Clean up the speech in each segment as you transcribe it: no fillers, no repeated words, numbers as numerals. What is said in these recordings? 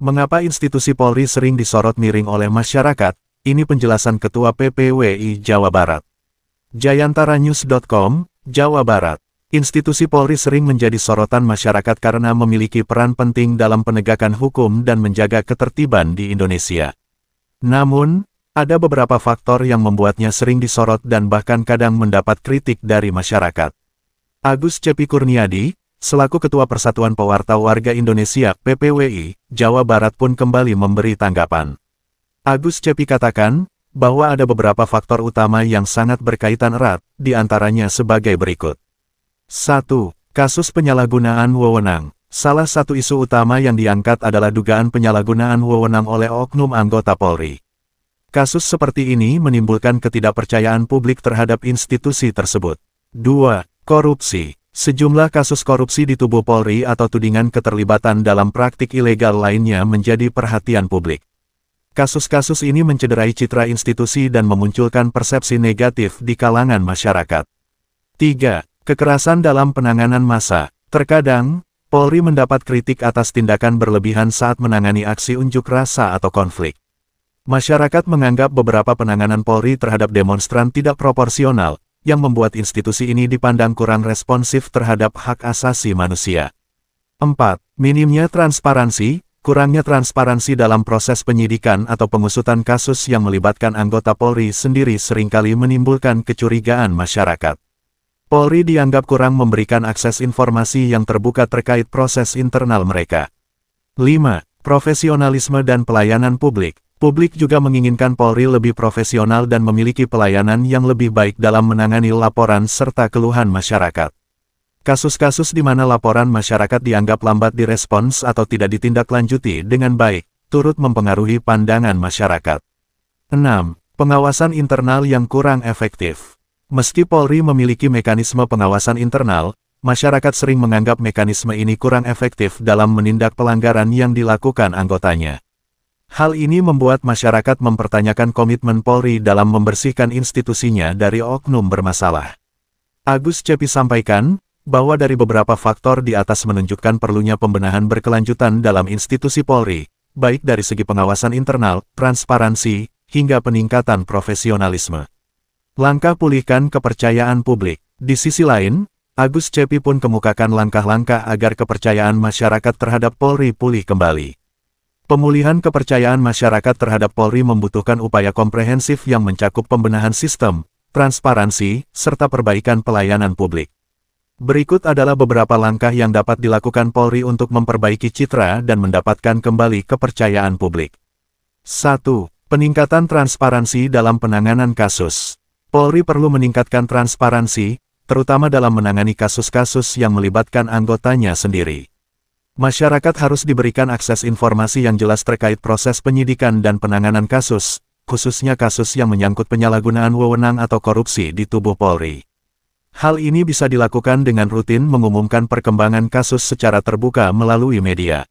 Mengapa institusi Polri sering disorot miring oleh masyarakat? Ini penjelasan Ketua PPWI Jawa Barat. Jayantaranyus.com, Jawa Barat. Institusi Polri sering menjadi sorotan masyarakat karena memiliki peran penting dalam penegakan hukum dan menjaga ketertiban di Indonesia. Namun, ada beberapa faktor yang membuatnya sering disorot dan bahkan kadang mendapat kritik dari masyarakat. Agus Cepi Kurniadi, selaku Ketua Persatuan Pewarta Warga Indonesia (PPWI) Jawa Barat pun kembali memberi tanggapan. Agus Cepi katakan bahwa ada beberapa faktor utama yang sangat berkaitan erat, di antaranya sebagai berikut. 1. Kasus penyalahgunaan wewenang. Salah satu isu utama yang diangkat adalah dugaan penyalahgunaan wewenang oleh oknum anggota Polri. Kasus seperti ini menimbulkan ketidakpercayaan publik terhadap institusi tersebut. 2. Korupsi. Sejumlah kasus korupsi di tubuh Polri atau tudingan keterlibatan dalam praktik ilegal lainnya menjadi perhatian publik. Kasus-kasus ini mencederai citra institusi dan memunculkan persepsi negatif di kalangan masyarakat. 3. Kekerasan dalam penanganan massa. Terkadang, Polri mendapat kritik atas tindakan berlebihan saat menangani aksi unjuk rasa atau konflik. Masyarakat menganggap beberapa penanganan Polri terhadap demonstran tidak proporsional, yang membuat institusi ini dipandang kurang responsif terhadap hak asasi manusia. 4. Minimnya transparansi. Kurangnya transparansi dalam proses penyidikan atau pengusutan kasus yang melibatkan anggota Polri sendiri seringkali menimbulkan kecurigaan masyarakat. Polri dianggap kurang memberikan akses informasi yang terbuka terkait proses internal mereka. 5. Profesionalisme dan pelayanan publik. Publik juga menginginkan Polri lebih profesional dan memiliki pelayanan yang lebih baik dalam menangani laporan serta keluhan masyarakat. Kasus-kasus di mana laporan masyarakat dianggap lambat direspons atau tidak ditindaklanjuti dengan baik, turut mempengaruhi pandangan masyarakat. 6. Pengawasan internal yang kurang efektif. Meski Polri memiliki mekanisme pengawasan internal, masyarakat sering menganggap mekanisme ini kurang efektif dalam menindak pelanggaran yang dilakukan anggotanya. Hal ini membuat masyarakat mempertanyakan komitmen Polri dalam membersihkan institusinya dari oknum bermasalah. Agus Cepi sampaikan bahwa dari beberapa faktor di atas menunjukkan perlunya pembenahan berkelanjutan dalam institusi Polri, baik dari segi pengawasan internal, transparansi, hingga peningkatan profesionalisme. Langkah pulihkan kepercayaan publik. Di sisi lain, Agus Cepi pun kemukakan langkah-langkah agar kepercayaan masyarakat terhadap Polri pulih kembali. Pemulihan kepercayaan masyarakat terhadap Polri membutuhkan upaya komprehensif yang mencakup pembenahan sistem, transparansi, serta perbaikan pelayanan publik. Berikut adalah beberapa langkah yang dapat dilakukan Polri untuk memperbaiki citra dan mendapatkan kembali kepercayaan publik. 1. Peningkatan transparansi dalam penanganan kasus. Polri perlu meningkatkan transparansi, terutama dalam menangani kasus-kasus yang melibatkan anggotanya sendiri. Masyarakat harus diberikan akses informasi yang jelas terkait proses penyidikan dan penanganan kasus, khususnya kasus yang menyangkut penyalahgunaan wewenang atau korupsi di tubuh Polri. Hal ini bisa dilakukan dengan rutin mengumumkan perkembangan kasus secara terbuka melalui media.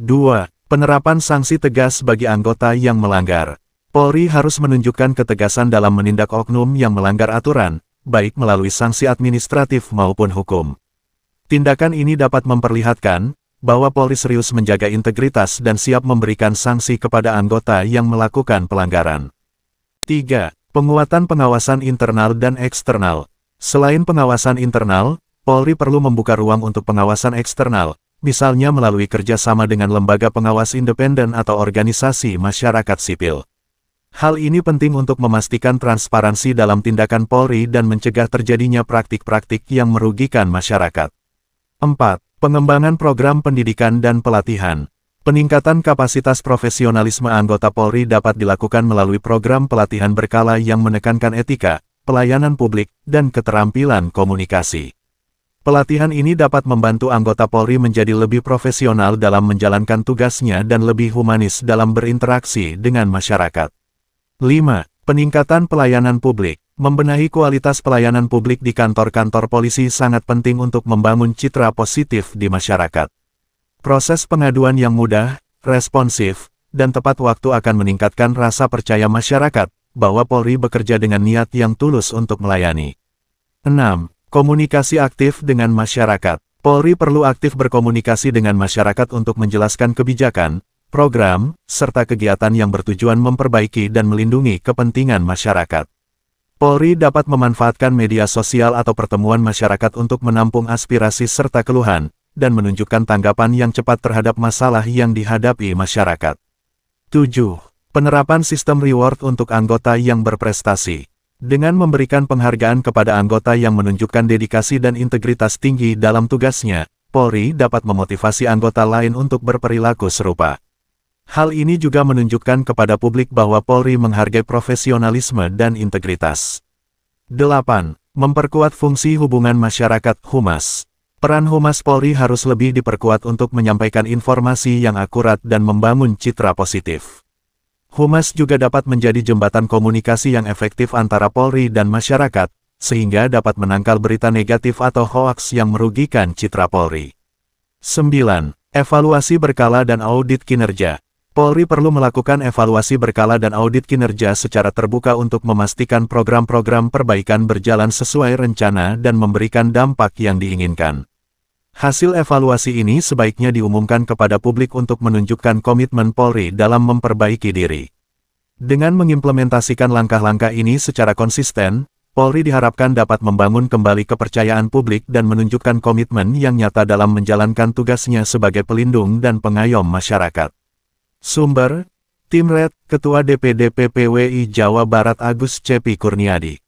2. Penerapan sanksi tegas bagi anggota yang melanggar. Polri harus menunjukkan ketegasan dalam menindak oknum yang melanggar aturan, baik melalui sanksi administratif maupun hukum. Tindakan ini dapat memperlihatkan bahwa Polri serius menjaga integritas dan siap memberikan sanksi kepada anggota yang melakukan pelanggaran. 3. Penguatan pengawasan internal dan eksternal. Selain pengawasan internal, Polri perlu membuka ruang untuk pengawasan eksternal, misalnya melalui kerjasama dengan lembaga pengawas independen atau organisasi masyarakat sipil. Hal ini penting untuk memastikan transparansi dalam tindakan Polri dan mencegah terjadinya praktik-praktik yang merugikan masyarakat. 4. Pengembangan program pendidikan dan pelatihan. Peningkatan kapasitas profesionalisme anggota Polri dapat dilakukan melalui program pelatihan berkala yang menekankan etika, pelayanan publik, dan keterampilan komunikasi. Pelatihan ini dapat membantu anggota Polri menjadi lebih profesional dalam menjalankan tugasnya dan lebih humanis dalam berinteraksi dengan masyarakat. 5. Peningkatan pelayanan publik. Membenahi kualitas pelayanan publik di kantor-kantor polisi sangat penting untuk membangun citra positif di masyarakat. Proses pengaduan yang mudah, responsif, dan tepat waktu akan meningkatkan rasa percaya masyarakat bahwa Polri bekerja dengan niat yang tulus untuk melayani. 6. Komunikasi aktif dengan masyarakat. Polri perlu aktif berkomunikasi dengan masyarakat untuk menjelaskan kebijakan, program, serta kegiatan yang bertujuan memperbaiki dan melindungi kepentingan masyarakat. Polri dapat memanfaatkan media sosial atau pertemuan masyarakat untuk menampung aspirasi serta keluhan, dan menunjukkan tanggapan yang cepat terhadap masalah yang dihadapi masyarakat. 7. Penerapan sistem reward untuk anggota yang berprestasi. Dengan memberikan penghargaan kepada anggota yang menunjukkan dedikasi dan integritas tinggi dalam tugasnya, Polri dapat memotivasi anggota lain untuk berperilaku serupa. Hal ini juga menunjukkan kepada publik bahwa Polri menghargai profesionalisme dan integritas. 8. Memperkuat fungsi hubungan masyarakat (Humas). Peran Humas Polri harus lebih diperkuat untuk menyampaikan informasi yang akurat dan membangun citra positif. Humas juga dapat menjadi jembatan komunikasi yang efektif antara Polri dan masyarakat, sehingga dapat menangkal berita negatif atau hoaks yang merugikan citra Polri. 9. Evaluasi berkala dan audit kinerja. Polri perlu melakukan evaluasi berkala dan audit kinerja secara terbuka untuk memastikan program-program perbaikan berjalan sesuai rencana dan memberikan dampak yang diinginkan. Hasil evaluasi ini sebaiknya diumumkan kepada publik untuk menunjukkan komitmen Polri dalam memperbaiki diri. Dengan mengimplementasikan langkah-langkah ini secara konsisten, Polri diharapkan dapat membangun kembali kepercayaan publik dan menunjukkan komitmen yang nyata dalam menjalankan tugasnya sebagai pelindung dan pengayom masyarakat. Sumber, Tim Red, Ketua DPD PPWI Jawa Barat Agus Cepi Kurniadi.